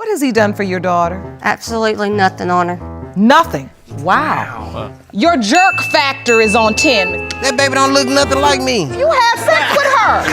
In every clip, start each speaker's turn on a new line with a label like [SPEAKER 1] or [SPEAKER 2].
[SPEAKER 1] What has he done for your daughter?
[SPEAKER 2] Absolutely nothing on her.
[SPEAKER 1] Nothing. Wow. Your jerk factor is on 10.
[SPEAKER 3] That baby don't look nothing like me.
[SPEAKER 1] You had sex with her.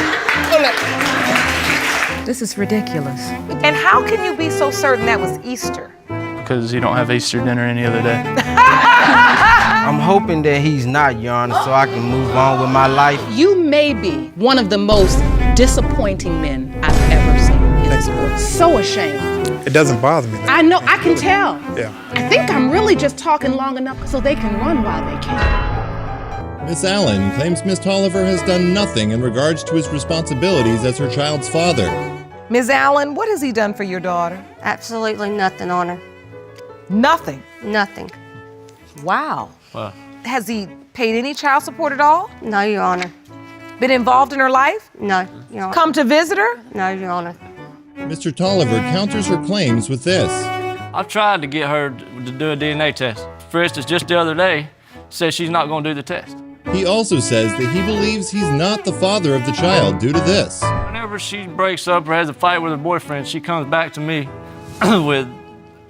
[SPEAKER 1] This is ridiculous. And how can you be so certain that was Easter?
[SPEAKER 4] Because you don't have Easter dinner any other day.
[SPEAKER 3] I'm hoping that he's not, Your Honor, so I can move on with my life.
[SPEAKER 1] You may be one of the most disappointing men I've ever seen in this court. So ashamed.
[SPEAKER 5] It doesn't bother me.
[SPEAKER 1] I know, I can tell.
[SPEAKER 5] Yeah.
[SPEAKER 1] I think I'm really just talking long enough so they can run while they can.
[SPEAKER 6] Miss Allen claims Miss Tolliver has done nothing in regards to his responsibilities as her child's father.
[SPEAKER 1] Ms. Allen, what has he done for your daughter?
[SPEAKER 2] Absolutely nothing on her.
[SPEAKER 1] Nothing.
[SPEAKER 2] Nothing.
[SPEAKER 1] Wow.
[SPEAKER 4] Wow.
[SPEAKER 1] Has he paid any child support at all?
[SPEAKER 2] No, Your Honor.
[SPEAKER 1] Been involved in her life?
[SPEAKER 2] No, Your Honor.
[SPEAKER 1] Come to visit her?
[SPEAKER 2] No, Your Honor.
[SPEAKER 6] Mr. Tolliver counters her claims with this.
[SPEAKER 4] I've tried to get her to do a DNA test. For instance, just the other day, says she's not going to do the test.
[SPEAKER 6] He also says that he believes he's not the father of the child due to this.
[SPEAKER 4] Whenever she breaks up or has a fight with her boyfriend, she comes back to me with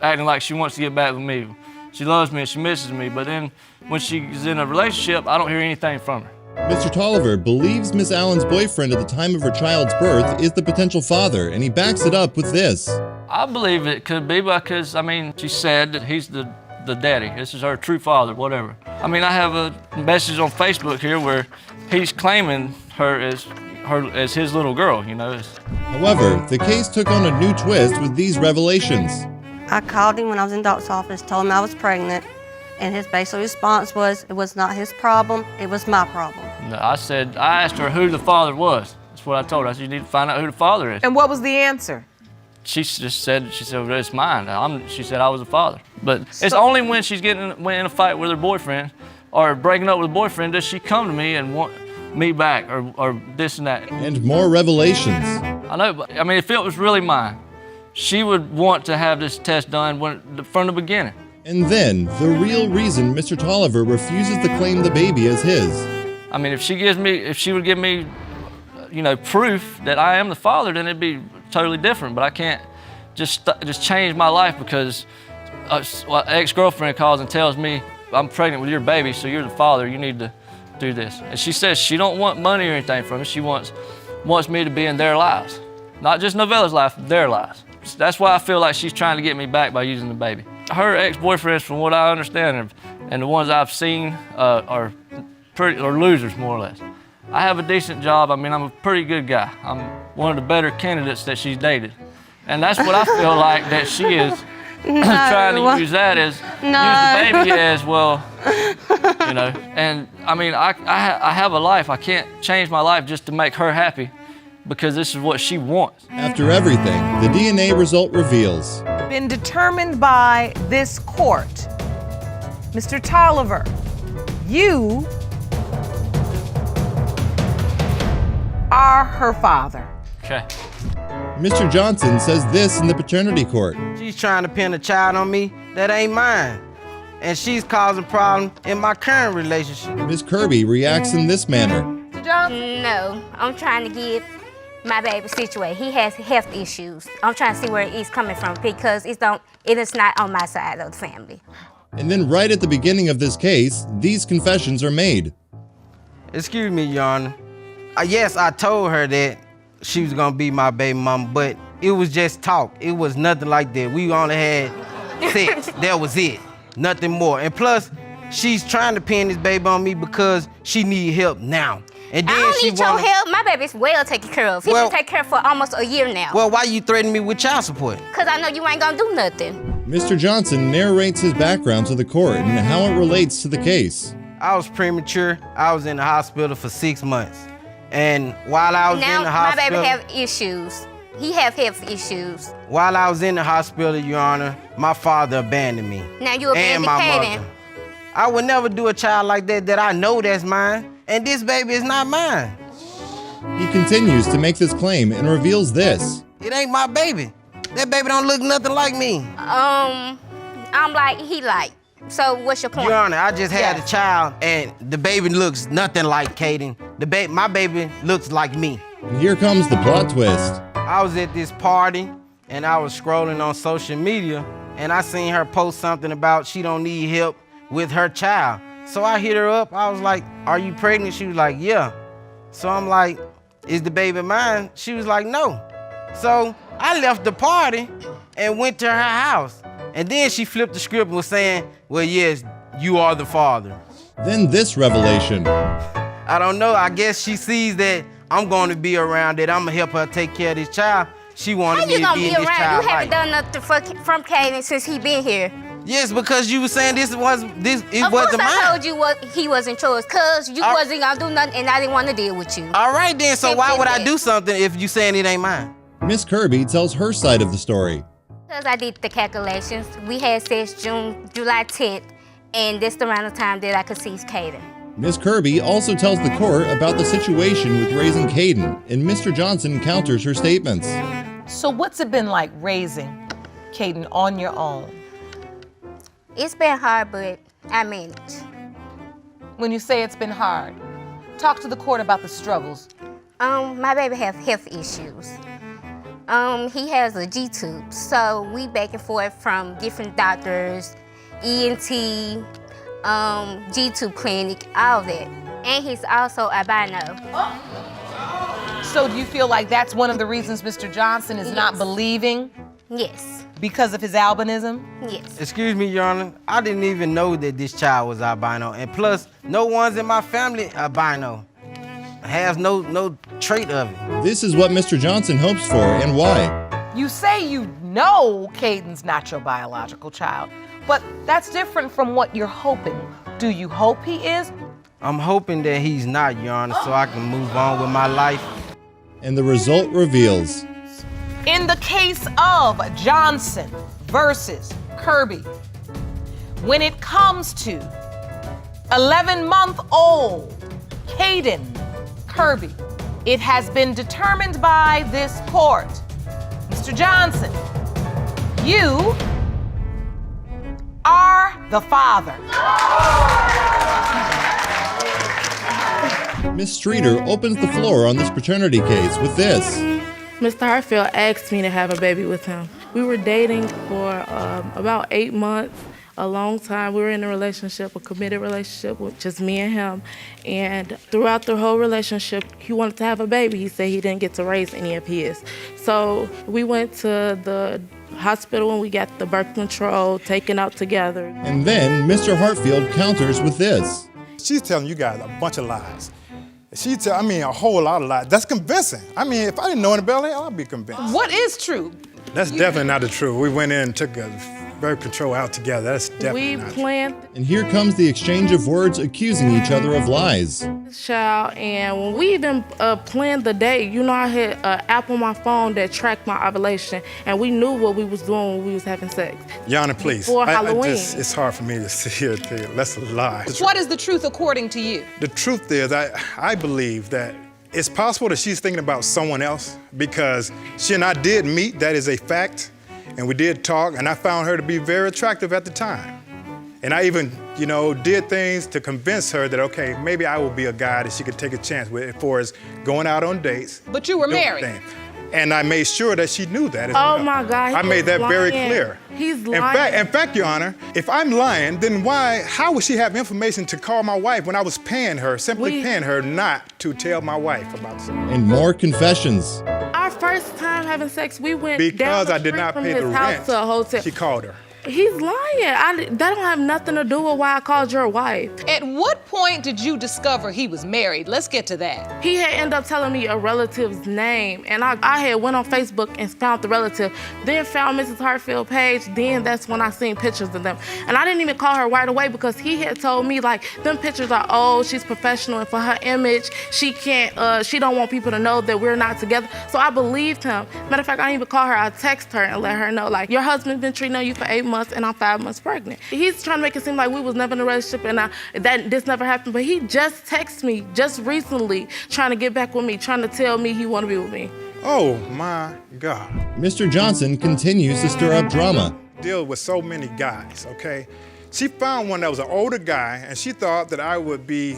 [SPEAKER 4] acting like she wants to get back with me. She loves me and she misses me, but then when she's in a relationship, I don't hear anything from her.
[SPEAKER 6] Mr. Tolliver believes Miss Allen's boyfriend at the time of her child's birth is the potential father, and he backs it up with this.
[SPEAKER 4] I believe it could be because, I mean, she said that he's the daddy. This is her true father, whatever. I mean, I have a message on Facebook here where he's claiming her as his little girl, you know.
[SPEAKER 6] However, the case took on a new twist with these revelations.
[SPEAKER 2] I called him when I was in the doctor's office, told him I was pregnant, and his basic response was, it was not his problem, it was my problem.
[SPEAKER 4] No, I asked her who the father was. That's what I told her. I said, you need to find out who the father is.
[SPEAKER 1] And what was the answer?
[SPEAKER 4] She said, well, it's mine. She said I was the father. But it's only when she's in a fight with her boyfriend or breaking up with a boyfriend does she come to me and want me back or this and that.
[SPEAKER 6] And more revelations.
[SPEAKER 4] I know, but I mean, if it was really mine, she would want to have this test done from the beginning.
[SPEAKER 6] And then, the real reason Mr. Tolliver refuses to claim the baby as his.
[SPEAKER 4] I mean, if she would give me, you know, proof that I am the father, then it'd be totally different. But I can't just change my life because an ex-girlfriend calls and tells me, I'm pregnant with your baby, so you're the father, you need to do this. And she says she don't want money or anything from me. She wants me to be in their lives. Not just Novella's life, their lives. That's why I feel like she's trying to get me back by using the baby. Her ex-boyfriends, from what I understand, and the ones I've seen are losers, more or less. I have a decent job. I mean, I'm a pretty good guy. I'm one of the better candidates that she's dated. And that's what I feel like that she is trying to use that as, use the baby as, well, you know. And I mean, I have a life. I can't change my life just to make her happy because this is what she wants.
[SPEAKER 6] After everything, the DNA result reveals.
[SPEAKER 1] Been determined by this court. Mr. Tolliver, you are her father.
[SPEAKER 4] Okay.
[SPEAKER 6] Mr. Johnson says this in the paternity court.
[SPEAKER 3] She's trying to pin a child on me that ain't mine. And she's causing problems in my current relationship.
[SPEAKER 6] Ms. Kirby reacts in this manner.
[SPEAKER 1] Mr. Johnson?
[SPEAKER 7] No, I'm trying to get my baby situated. He has health issues. I'm trying to see where he's coming from because it is not on my side of the family.
[SPEAKER 6] And then right at the beginning of this case, these confessions are made.
[SPEAKER 3] Excuse me, Your Honor. Yes, I told her that she was gonna be my baby mama, but it was just talk. It was nothing like that. We only had sex. That was it. Nothing more. And plus, she's trying to pin this baby on me because she need help now. And then
[SPEAKER 7] I don't need your help. My baby's well taken care of. He's been taken care of for almost a year now.
[SPEAKER 3] Well, why you threatening me with child support?
[SPEAKER 7] Because I know you ain't gonna do nothing.
[SPEAKER 6] Mr. Johnson narrates his background to the court and how it relates to the case.
[SPEAKER 3] I was premature. I was in the hospital for 6 months. And while I was in the hospital...
[SPEAKER 7] Now my baby have issues. He have health issues.
[SPEAKER 3] While I was in the hospital, Your Honor, my father abandoned me.
[SPEAKER 7] Now you abandoned Kaden.
[SPEAKER 3] I would never do a child like that I know that's mine. And this baby is not mine.
[SPEAKER 6] He continues to make this claim and reveals this.
[SPEAKER 3] It ain't my baby. That baby don't look nothing like me.
[SPEAKER 7] I'm like, he like. So what's your point?
[SPEAKER 3] Your Honor, I just had a child and the baby looks nothing like Kaden. My baby looks like me.
[SPEAKER 6] And here comes the plot twist.
[SPEAKER 3] I was at this party and I was scrolling on social media, and I seen her post something about she don't need help with her child. So I hit her up. I was like, "Are you pregnant?" She was like, "Yeah." So I'm like, "Is the baby mine?" She was like, "No." So I left the party and went to her house. And then she flipped the script and was saying, "Well, yes, you are the father."
[SPEAKER 6] Then this revelation.
[SPEAKER 3] I don't know. I guess she sees that I'm going to be around, that I'm going to help her take care of this child. She wanted
[SPEAKER 7] How
[SPEAKER 3] me
[SPEAKER 7] you
[SPEAKER 3] to
[SPEAKER 7] gonna
[SPEAKER 3] be
[SPEAKER 7] be
[SPEAKER 3] in this
[SPEAKER 7] around?
[SPEAKER 3] child's
[SPEAKER 7] You haven't
[SPEAKER 3] life.
[SPEAKER 7] done nothing from Caden since he been here.
[SPEAKER 3] Yes, because you were saying it
[SPEAKER 7] Of course
[SPEAKER 3] wasn't
[SPEAKER 7] I
[SPEAKER 3] mine.
[SPEAKER 7] told you he wasn't yours, cause you wasn't gonna do nothing and I didn't want to deal with you.
[SPEAKER 3] All right then, so why would I
[SPEAKER 7] Simple
[SPEAKER 3] do
[SPEAKER 7] as
[SPEAKER 3] something if you saying it ain't mine?
[SPEAKER 6] Miss Kirby tells her side of the story.
[SPEAKER 7] Because I did the calculations. We had sex July 10th, and that's the amount of time that I could see Caden.
[SPEAKER 6] Miss Kirby also tells the court about the situation with raising Caden, and Mr. Johnson counters her statements.
[SPEAKER 5] So what's it been like raising Caden on your own?
[SPEAKER 7] It's been hard, but I managed.
[SPEAKER 5] When you say it's been hard, talk to the court about the struggles.
[SPEAKER 7] My baby has health issues. He has a G-tube, so we back and forth from different doctors, ENT, G-tube clinic, all that. And he's also albino.
[SPEAKER 5] So do you feel like that's one of the reasons Mr. Johnson is not believing
[SPEAKER 7] Yes,
[SPEAKER 5] because of his albinism?
[SPEAKER 7] yes.
[SPEAKER 3] Excuse me, Your Honor. I didn't even know that this child was albino. And plus, no one's in my family albino. Has no trait of it.
[SPEAKER 6] This is what Mr. Johnson hopes for and why.
[SPEAKER 5] You say you know Caden's not your biological child, but that's different from what you're hoping. Do you hope he is?
[SPEAKER 3] I'm hoping that he's not, Your Honor, so I can move on with my life.
[SPEAKER 6] And the result reveals.
[SPEAKER 5] In the case of Johnson versus Kirby, when it comes to 11-month-old Caden Kirby, it has been determined by this court. Mr. Johnson, you are the father.
[SPEAKER 6] Miss Streeter opens the floor on this paternity case with this.
[SPEAKER 8] Mr. Hartfield asked me to have a baby with him. We were dating for about 8 months, a long time. We were in a relationship, a committed relationship with just me and him. And throughout the whole relationship, he wanted to have a baby. He said he didn't get to raise any of his. So we went to the hospital and we got the birth control taken out together.
[SPEAKER 6] And then Mr. Hartfield counters with this.
[SPEAKER 9] She's telling you guys a bunch of lies. A whole lot of lies. That's convincing. If I didn't know any better, I'd be convinced.
[SPEAKER 5] What is true?
[SPEAKER 9] That's definitely not the truth. We went in and took a birth control out together. That's definitely not true.
[SPEAKER 6] And here comes the exchange of words accusing each other of lies.
[SPEAKER 8] Child, and when we even planned the day, I had an app on my phone that tracked my ovulation, and we knew what we was doing when we was having sex.
[SPEAKER 9] Your Honor, please.
[SPEAKER 8] Before Halloween.
[SPEAKER 9] It's hard for me to sit here and tell you that's a lie.
[SPEAKER 5] What is the truth according to you?
[SPEAKER 9] The truth is, I believe that it's possible that she's thinking about someone else because she and I did meet, that is a fact, and we did talk, and I found her to be very attractive at the time. And I even, did things to convince her that, okay, maybe I will be a guy that she could take a chance with as far as going out on dates.
[SPEAKER 5] But you were married.
[SPEAKER 9] And I made sure that she knew that as well.
[SPEAKER 8] Oh my God.
[SPEAKER 9] I made that very clear.
[SPEAKER 8] He's lying.
[SPEAKER 9] In fact, Your Honor, if I'm lying, then how would she have information to call my wife when I was paying her not to tell my wife about something?
[SPEAKER 6] And more confessions.
[SPEAKER 8] Our first time having sex, we went down
[SPEAKER 9] Because
[SPEAKER 8] the
[SPEAKER 9] I did
[SPEAKER 8] street
[SPEAKER 9] not
[SPEAKER 8] from
[SPEAKER 9] pay
[SPEAKER 8] his
[SPEAKER 9] the
[SPEAKER 8] house
[SPEAKER 9] rent,
[SPEAKER 8] to a hotel.
[SPEAKER 9] she called her.
[SPEAKER 8] He's lying. That don't have nothing to do with why I called your wife.
[SPEAKER 5] At what point did you discover he was married? Let's get to that.
[SPEAKER 8] He had ended up telling me a relative's name, and I had went on Facebook and found the relative, then found Mrs. Hartfield page, then that's when I seen pictures of them. And I didn't even call her right away because he had told me, them pictures are old, she's professional, and for her image, she can't, she don't want people to know that we're not together. So I believed him. Matter of fact, I didn't even call her, I text her and let her know, your husband's been treating on you for 8 months, and I'm 5 months pregnant. He's trying to make it seem like we was never in a relationship and this never happened, but he just texted me just recently trying to get back with me, trying to tell me he want to be with me.
[SPEAKER 9] Oh my God.
[SPEAKER 6] Mr. Johnson continues to stir up drama.
[SPEAKER 9] Deal with so many guys, okay? She found one that was an older guy and she thought that I would be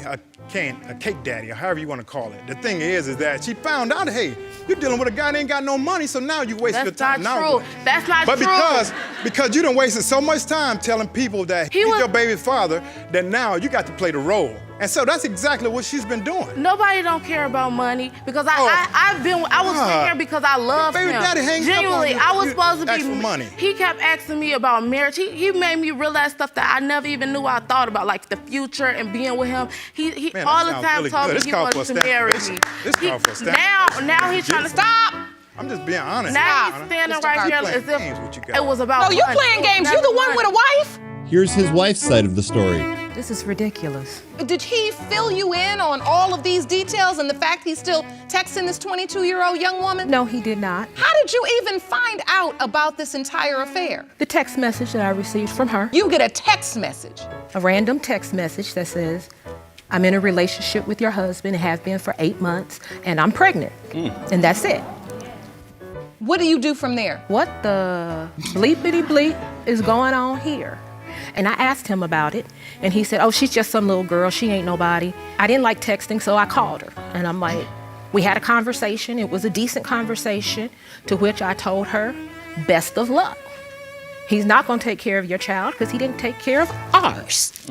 [SPEAKER 9] became a cake daddy, or however you want to call it. The thing is that she found out, hey, you're dealing with a guy that ain't got no money, so now you waste your time.
[SPEAKER 8] That's not true. That's not true.
[SPEAKER 9] But because you done wasted so much time telling people that he's your baby's father, that now you got to play the role. And so that's exactly what she's been doing.
[SPEAKER 8] Nobody don't care about money because I was with him because I loved him.
[SPEAKER 9] Baby daddy hangs
[SPEAKER 8] Genuinely,
[SPEAKER 9] up on you.
[SPEAKER 8] I was supposed to
[SPEAKER 9] Ask
[SPEAKER 8] be.
[SPEAKER 9] for money.
[SPEAKER 8] He kept asking me about marriage. He made me realize stuff that I never even knew I thought about, like the future and being with him. He
[SPEAKER 9] Man,
[SPEAKER 8] all the
[SPEAKER 9] sounds
[SPEAKER 8] time
[SPEAKER 9] really
[SPEAKER 8] told
[SPEAKER 9] good.
[SPEAKER 8] me
[SPEAKER 9] This
[SPEAKER 8] he
[SPEAKER 9] called
[SPEAKER 8] wanted
[SPEAKER 9] for
[SPEAKER 8] to
[SPEAKER 9] a
[SPEAKER 8] marry
[SPEAKER 9] stamp.
[SPEAKER 8] me.
[SPEAKER 9] This called for a stamp.
[SPEAKER 8] Now he's trying to stop.
[SPEAKER 9] I'm just being honest.
[SPEAKER 8] Now he's standing
[SPEAKER 1] Mr.
[SPEAKER 8] right here
[SPEAKER 1] Hartfield.
[SPEAKER 8] as
[SPEAKER 9] Games
[SPEAKER 8] if
[SPEAKER 9] with you guys.
[SPEAKER 8] it was about.
[SPEAKER 1] No, you
[SPEAKER 8] money.
[SPEAKER 1] playing
[SPEAKER 8] It was
[SPEAKER 1] games. You
[SPEAKER 8] never
[SPEAKER 1] the one
[SPEAKER 8] money.
[SPEAKER 1] with a wife?
[SPEAKER 6] Here's his wife's side of the story.
[SPEAKER 10] This is ridiculous.
[SPEAKER 1] Did he fill you in on all of these details and the fact he's still texting this 22-year-old young woman?
[SPEAKER 10] No, he did not.
[SPEAKER 1] How did you even find out about this entire affair?
[SPEAKER 10] The text message that I received from her,
[SPEAKER 1] You get a text message.
[SPEAKER 10] a random text message that says, I'm in a relationship with your husband and have been for 8 months, and I'm pregnant. And that's it.
[SPEAKER 1] What do you do from there?
[SPEAKER 10] What the bleepity bleep is going on here? And I asked him about it, and he said, oh, she's just some little girl. She ain't nobody. I didn't like texting, so I called her. And I'm like, we had a conversation. It was a decent conversation, to which I told her, best of luck. He's not going to take care of your child because he didn't take care of ours.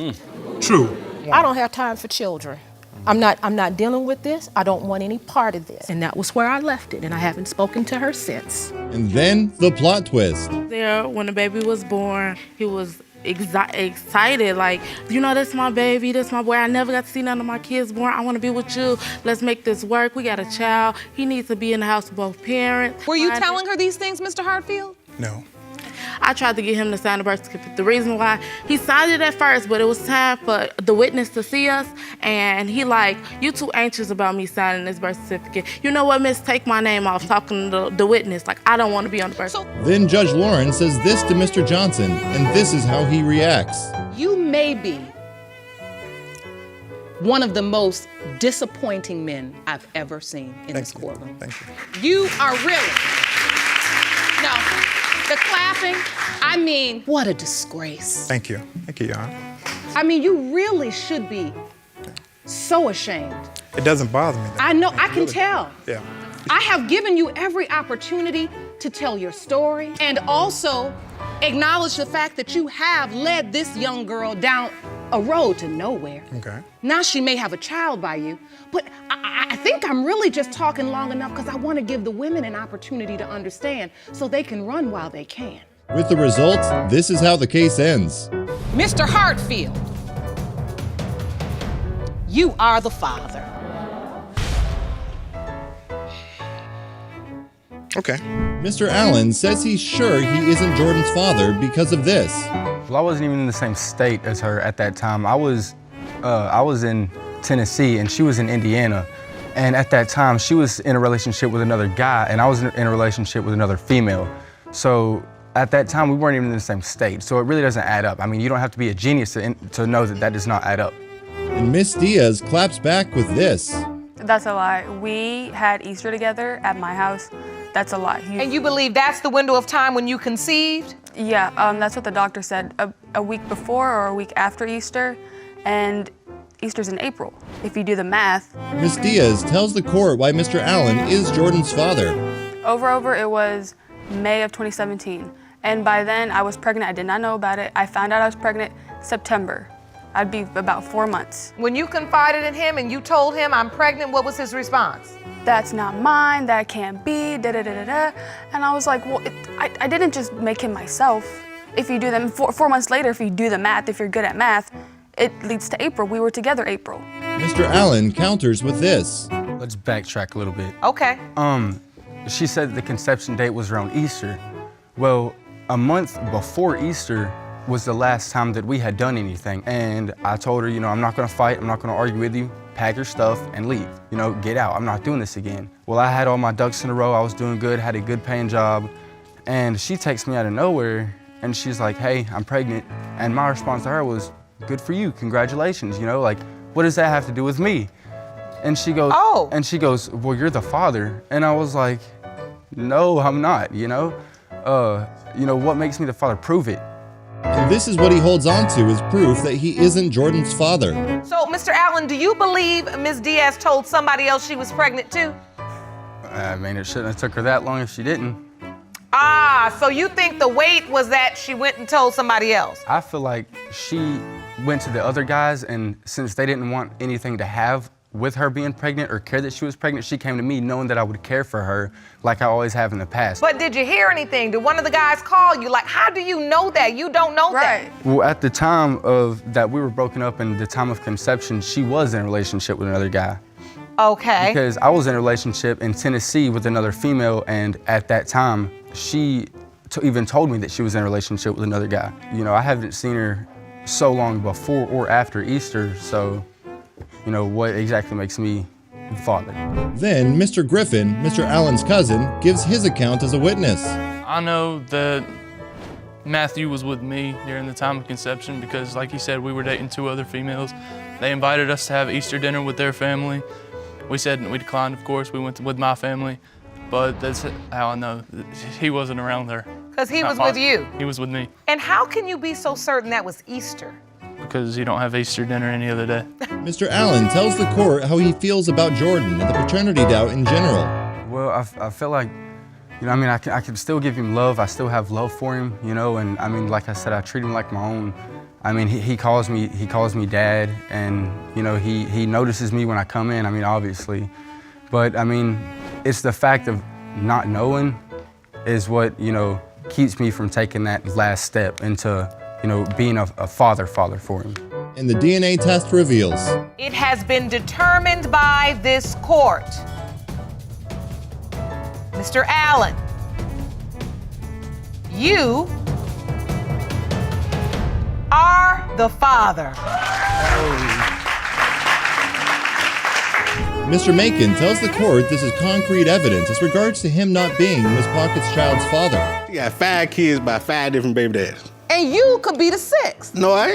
[SPEAKER 9] True.
[SPEAKER 10] I don't have time for children. I'm not dealing with this. I don't want any part of this. And that was where I left it, and I haven't spoken to her since.
[SPEAKER 6] And then the plot twist.
[SPEAKER 8] There, when the baby was born, he was excited, like, you know, that's my baby, that's my boy. I never got to see none of my kids born. I want to be with you. Let's make this work. We got a child. He needs to be in the house with both parents.
[SPEAKER 1] Were you telling her these things, Mr. Hartfield?
[SPEAKER 9] No.
[SPEAKER 8] I tried to get him to sign the birth certificate. The reason why, he signed it at first, but it was time for the witness to see us, and he like, you too anxious about me signing this birth certificate. You know what, miss, take my name off, talking to the witness. Like, I don't want to be on the birth certificate.
[SPEAKER 6] Then Judge Lauren says this to Mr. Johnson, and this is how he reacts.
[SPEAKER 1] You may be one of the most disappointing men I've ever seen in this courtroom.
[SPEAKER 9] Thank you.
[SPEAKER 1] You are really. No, the clapping, I mean, what a disgrace.
[SPEAKER 9] Thank you. Thank you, Your Honor.
[SPEAKER 1] I mean, you really should be so ashamed.
[SPEAKER 9] It doesn't bother me.
[SPEAKER 1] I know, I can tell.
[SPEAKER 9] Yeah.
[SPEAKER 1] I have given you every opportunity to tell your story and also acknowledge the fact that you have led this young girl down a road to nowhere.
[SPEAKER 9] Okay.
[SPEAKER 1] Now she may have a child by you, but I think I'm really just talking long enough because I want to give the women an opportunity to understand so they can run while they can.
[SPEAKER 6] With the result, this is how the case ends.
[SPEAKER 1] Mr. Hartfield, you are the father.
[SPEAKER 9] Okay.
[SPEAKER 6] Mr. Allen says he's sure he isn't Jordan's father because of this.
[SPEAKER 11] Well, I wasn't even in the same state as her at that time. I was in Tennessee and she was in Indiana. And at that time, she was in a relationship with another guy and I was in a relationship with another female. So at that time, we weren't even in the same state. So it really doesn't add up. I mean, you don't have to be a genius to know that that does not add up.
[SPEAKER 6] And Miss Diaz claps back with this.
[SPEAKER 12] That's a lie. We had Easter together at my house. That's a lie.
[SPEAKER 5] And you believe that's the window of time when you conceived?
[SPEAKER 12] Yeah, that's what the doctor said. A week before or a week after Easter, and Easter's in April. If you do the math.
[SPEAKER 6] Miss Diaz tells the court why Mr. Allen is Jordan's father.
[SPEAKER 12] Over, it was May of 2017. And by then, I was pregnant. I did not know about it. I found out I was pregnant September. I'd be about 4 months.
[SPEAKER 5] When you confided in him and you told him I'm pregnant, what was his response?
[SPEAKER 12] That's not mine, that can't be, da-da-da-da-da. And I was like, well, I didn't just make him myself. If you do them, 4 months later, if you do the math, if you're good at math, it leads to April. We were together April.
[SPEAKER 6] Mr. Allen counters with this.
[SPEAKER 11] Let's backtrack a little bit.
[SPEAKER 5] Okay.
[SPEAKER 11] She said the conception date was around Easter. Well, a month before Easter was the last time that we had done anything. And I told her, you know, I'm not gonna fight, I'm not gonna argue with you. Pack your stuff and leave. You know, get out. I'm not doing this again. Well, I had all my ducks in a row. I was doing good, had a good paying job. And she texts me out of nowhere and she's like, hey, I'm pregnant. And my response to her was, good for you, congratulations. You know, like, what does that have to do with me? And she goes,
[SPEAKER 5] oh.
[SPEAKER 11] And she goes, well, you're the father. And I was like, no, I'm not, you know? What makes me the father? Prove it.
[SPEAKER 6] And this is what he holds on to as proof that he isn't Jordan's father.
[SPEAKER 5] So, Mr. Allen, do you believe Ms. Diaz told somebody else she was pregnant too?
[SPEAKER 11] I mean, it shouldn't have took her that long if she didn't.
[SPEAKER 5] Ah, so you think the wait was that she went and told somebody else?
[SPEAKER 11] I feel like she went to the other guys, and since they didn't want anything to have with her being pregnant or care that she was pregnant, she came to me knowing that I would care for her like I always have in the past.
[SPEAKER 5] But did you hear anything? Did one of the guys call you? Like, how do you know that? You don't know that.
[SPEAKER 11] Well, at the time of that we were broken up and the time of conception, she was in a relationship with another guy.
[SPEAKER 5] Okay.
[SPEAKER 11] Because I was in a relationship in Tennessee with another female, and at that time, she even told me that she was in a relationship with another guy. You know, I haven't seen her so long before or after Easter, so, you know, what exactly makes me the father?
[SPEAKER 6] Then Mr. Griffin, Mr. Allen's cousin, gives his account as a witness.
[SPEAKER 13] I know that Matthew was with me during the time of conception because, like he said, we were dating 2 other females. They invited us to have Easter dinner with their family. We said we declined, of course. We went with my family, but that's how I know that he wasn't around there.
[SPEAKER 5] Because he was with you?
[SPEAKER 13] He was with me.
[SPEAKER 5] And how can you be so certain that was Easter?
[SPEAKER 13] Because you don't have Easter dinner any other day.
[SPEAKER 6] Mr. Allen tells the court how he feels about Jordan and the paternity doubt in general.
[SPEAKER 11] Well, I feel like, you know, I mean, I can still give him love. I still have love for him, you know, and I mean, like I said, I treat him like my own. I mean, he calls me dad, and, you know, he notices me when I come in, I mean, obviously. But, I mean, it's the fact of not knowing is what, you know, keeps me from taking that last step into, you know, being a father for him.
[SPEAKER 6] And the DNA test reveals.
[SPEAKER 5] It has been determined by this court. Mr. Allen, you are the father.
[SPEAKER 6] Mr. Macon tells the court this is concrete evidence as regards to him not being Miss Pockett's child's father.
[SPEAKER 14] She got 5 kids by 5 different baby daddies.
[SPEAKER 5] And you could be the 6th.
[SPEAKER 14] No, I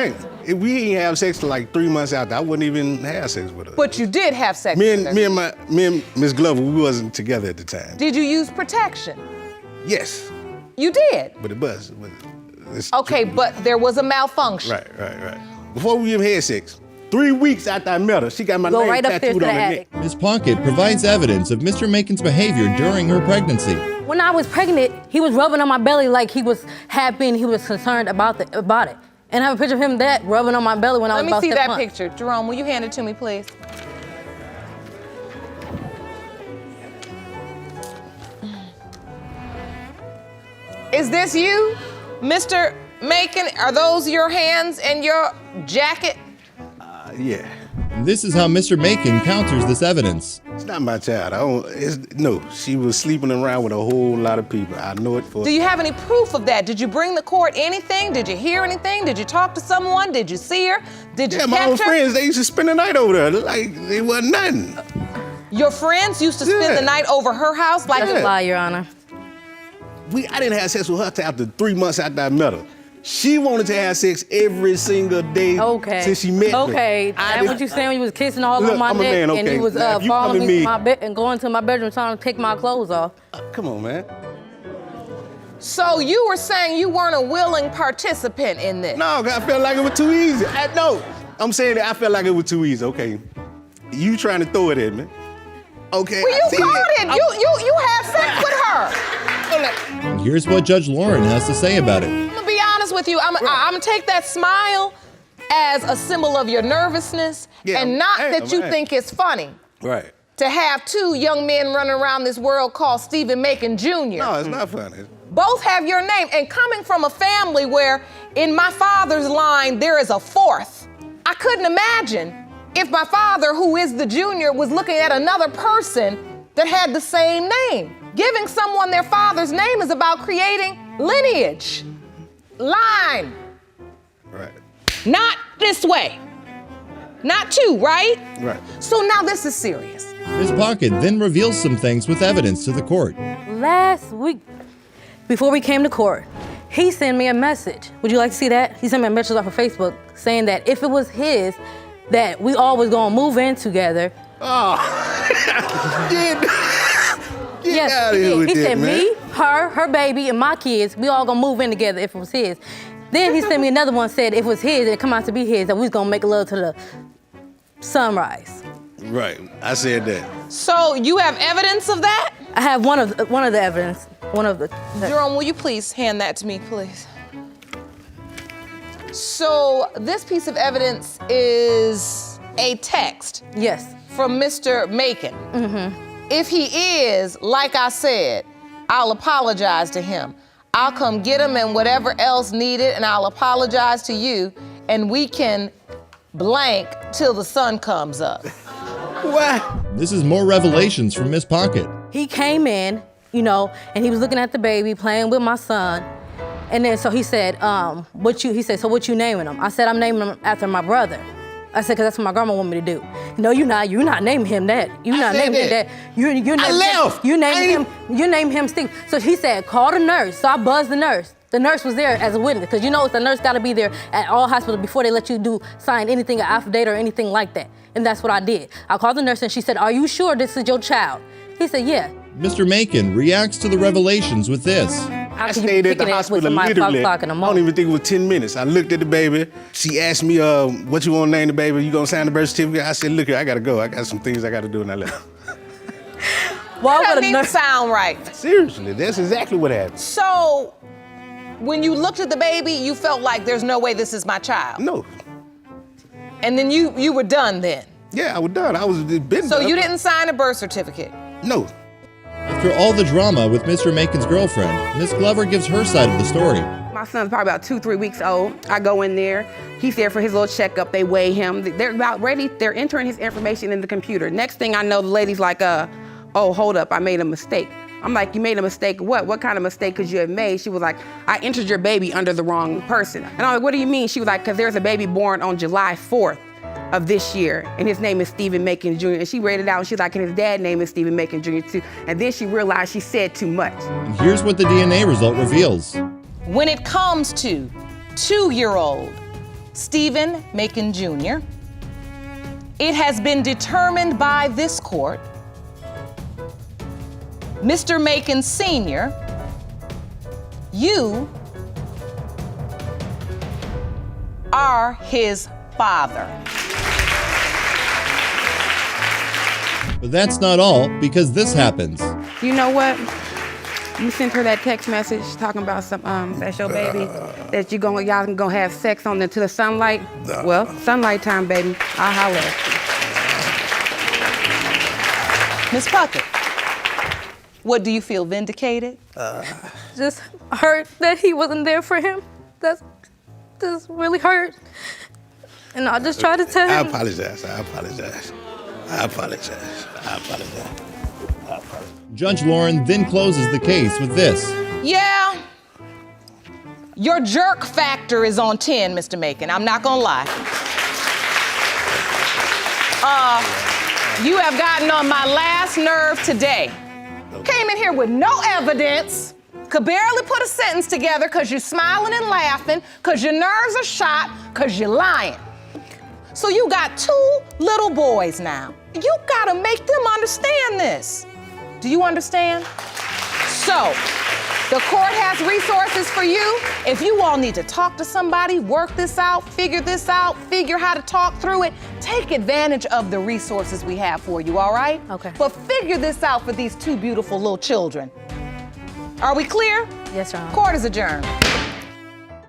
[SPEAKER 14] ain't. If we ain't have sex till like 3 months after, I wouldn't even have sex with her.
[SPEAKER 5] But you did have sex
[SPEAKER 14] Me
[SPEAKER 5] with her.
[SPEAKER 14] and Miss Glover, we wasn't together at the time.
[SPEAKER 5] Did you use protection?
[SPEAKER 14] Yes.
[SPEAKER 5] You did?
[SPEAKER 14] But it was.
[SPEAKER 5] Okay, but there was a malfunction.
[SPEAKER 14] Right. Before we even had sex, 3 weeks after I met her, she got my name tattooed on her neck.
[SPEAKER 6] Ms. Pocket provides evidence of Mr. Macon's behavior during her pregnancy.
[SPEAKER 15] When I was pregnant, he was rubbing on my belly like he was happy and he was concerned about it. And I have a picture of him rubbing on my belly when I was about 7 months.
[SPEAKER 5] Let me see that picture. Jerome, will you hand it to me, please? Is this you, Mr. Macon? Are those your hands and your jacket?
[SPEAKER 14] Yeah.
[SPEAKER 6] This is how Mr. Macon counters this evidence.
[SPEAKER 14] It's not my child. No, she was sleeping around with a whole lot of people. I know it for.
[SPEAKER 5] Do you have any proof of that? Did you bring the court anything? Did you hear anything? Did you talk to someone? Did you see her? Did you catch her?
[SPEAKER 14] My old friends, they used to spend the night over there. Like, it wasn't nothing.
[SPEAKER 5] Your friends used to spend the night over her house? Like
[SPEAKER 15] That's a lie, Your Honor.
[SPEAKER 14] I didn't have sex with her till after 3 months after I met her. She wanted to have sex every single day since she met me.
[SPEAKER 15] Okay, that's what you saying when you was kissing all on my
[SPEAKER 14] I'm a
[SPEAKER 15] neck
[SPEAKER 14] man, okay.
[SPEAKER 15] and you was
[SPEAKER 14] Now, if you
[SPEAKER 15] following
[SPEAKER 14] come
[SPEAKER 15] me
[SPEAKER 14] to
[SPEAKER 15] to my bed and going to my bedroom trying to take my clothes off.
[SPEAKER 14] Come on, man.
[SPEAKER 5] So you were saying you weren't a willing participant in this?
[SPEAKER 14] No, I felt like it was too easy. I'm saying that I felt like it was too easy. Okay, you trying to throw it at me? Okay.
[SPEAKER 5] Well, you caught it. You had sex with her.
[SPEAKER 6] And here's what Judge Lauren has to say about it.
[SPEAKER 5] I'm gonna be honest with you. I'm gonna take that smile as a symbol of your nervousness, and not that you think it's funny.
[SPEAKER 14] Right.
[SPEAKER 5] To have 2 young men running around this world called Stephen Macon Jr.
[SPEAKER 14] No, it's not funny.
[SPEAKER 5] Both have your name, and coming from a family where in my father's line there is a 4th, I couldn't imagine if my father, who is the junior, was looking at another person that had the same name. Giving someone their father's name is about creating lineage, line.
[SPEAKER 14] Right.
[SPEAKER 5] Not this way. Not 2, right?
[SPEAKER 14] Right.
[SPEAKER 5] So now this is serious.
[SPEAKER 6] Ms. Pocket then reveals some things with evidence to the court.
[SPEAKER 15] Last week, before we came to court, he sent me a message. Would you like to see that? He sent me a message off of Facebook saying that if it was his, that we all was gonna move in together.
[SPEAKER 14] Oh, get out of here with
[SPEAKER 15] he
[SPEAKER 14] that,
[SPEAKER 15] said
[SPEAKER 14] man.
[SPEAKER 15] me, her baby, and my kids, we all gonna move in together if it was his. Then he sent me another one, said if it was his, it come out to be his, that we was gonna make love to the sunrise.
[SPEAKER 14] Right, I said that.
[SPEAKER 5] So you have evidence of that?
[SPEAKER 15] I have one of the evidence. One of the.
[SPEAKER 5] Jerome, will you please hand that to me, please? So this piece of evidence is a text.
[SPEAKER 15] Yes.
[SPEAKER 5] From Mr. Macon.
[SPEAKER 15] Mm-hmm.
[SPEAKER 5] If he is, like I said, I'll apologize to him. I'll come get him and whatever else needed, and I'll apologize to you, and we can blank till the sun comes up.
[SPEAKER 14] What?
[SPEAKER 6] This is more revelations from Miss Pocket.
[SPEAKER 15] He came in, you know, and he was looking at the baby, playing with my son. And then so he said, so what you naming him? I said, I'm naming him after my brother. I said, because that's what my grandma want me to do. No, you're not naming him that. You're not naming him that. You name him Steve. So he said, call the nurse. So I buzzed the nurse. The nurse was there as a witness, because you know the nurse gotta be there at all hospitals before they let you sign anything, an affidavit or anything like that. And that's what I did. I called the nurse and she said, are you sure this is your child? He said, yeah.
[SPEAKER 6] Mr. Macon reacts to the revelations with this.
[SPEAKER 14] I stayed at the hospital literally, I don't even think it was 10 minutes. I looked at the baby. She asked me, what you want to name the baby? You gonna sign the birth certificate? I said, look here, I gotta go. I got some things I gotta do, and I left.
[SPEAKER 5] That doesn't even sound right.
[SPEAKER 14] Seriously, that's exactly what happened.
[SPEAKER 5] So, when you looked at the baby, you felt like there's no way this is my child?
[SPEAKER 14] No.
[SPEAKER 5] And then you were done then?
[SPEAKER 14] Yeah, I was done. I was been
[SPEAKER 5] So
[SPEAKER 14] done.
[SPEAKER 5] you didn't sign a birth certificate?
[SPEAKER 14] No.
[SPEAKER 6] After all the drama with Mr. Macon's girlfriend, Miss Glover gives her side of the story.
[SPEAKER 16] My son's probably about 2-3 weeks old. I go in there. He's there for his little checkup. They weigh him. They're about ready. They're entering his information in the computer. Next thing I know, the lady's like, oh, hold up, I made a mistake. I'm like, you made a mistake? What? What kind of mistake could you have made? She was like, I entered your baby under the wrong person. And I'm like, what do you mean? She was like, because there's a baby born on July 4th of this year, and his name is Stephen Macon Jr. And she read it out, and she's like, and his dad's name is Stephen Macon Jr. too. And then she realized she said too much.
[SPEAKER 6] And here's what the DNA result reveals.
[SPEAKER 5] When it comes to 2-year-old Stephen Macon Jr., it has been determined by this court, Mr. Macon Sr., you are his father.
[SPEAKER 6] But that's not all, because this happens.
[SPEAKER 16] You know what? You sent her that text message talking about some that's your baby, that y'all gonna have sex on until the sunlight.
[SPEAKER 14] No.
[SPEAKER 16] Well, sunlight time, baby. I'll holler at you.
[SPEAKER 5] Miss Puckett, what do you feel, vindicated?
[SPEAKER 15] Just hurt that he wasn't there for him. That's just really hurt. And I just tried to tell him.
[SPEAKER 14] I apologize.
[SPEAKER 6] Judge Lauren then closes the case with this.
[SPEAKER 5] Yeah, your jerk factor is on 10, Mr. Macon. I'm not gonna lie. You have gotten on my last nerve today. Came in here with no evidence, could barely put a sentence together because you're smiling and laughing, because your nerves are shot, because you're lying. So you got 2 little boys now. You gotta make them understand this. Do you understand? So, the court has resources for you. If you all need to talk to somebody, work this out, figure how to talk through it, take advantage of the resources we have for you, all right?
[SPEAKER 15] Okay.
[SPEAKER 5] But figure this out for these 2 beautiful little children. Are we clear?
[SPEAKER 15] Yes, Your Honor.
[SPEAKER 5] Court is adjourned.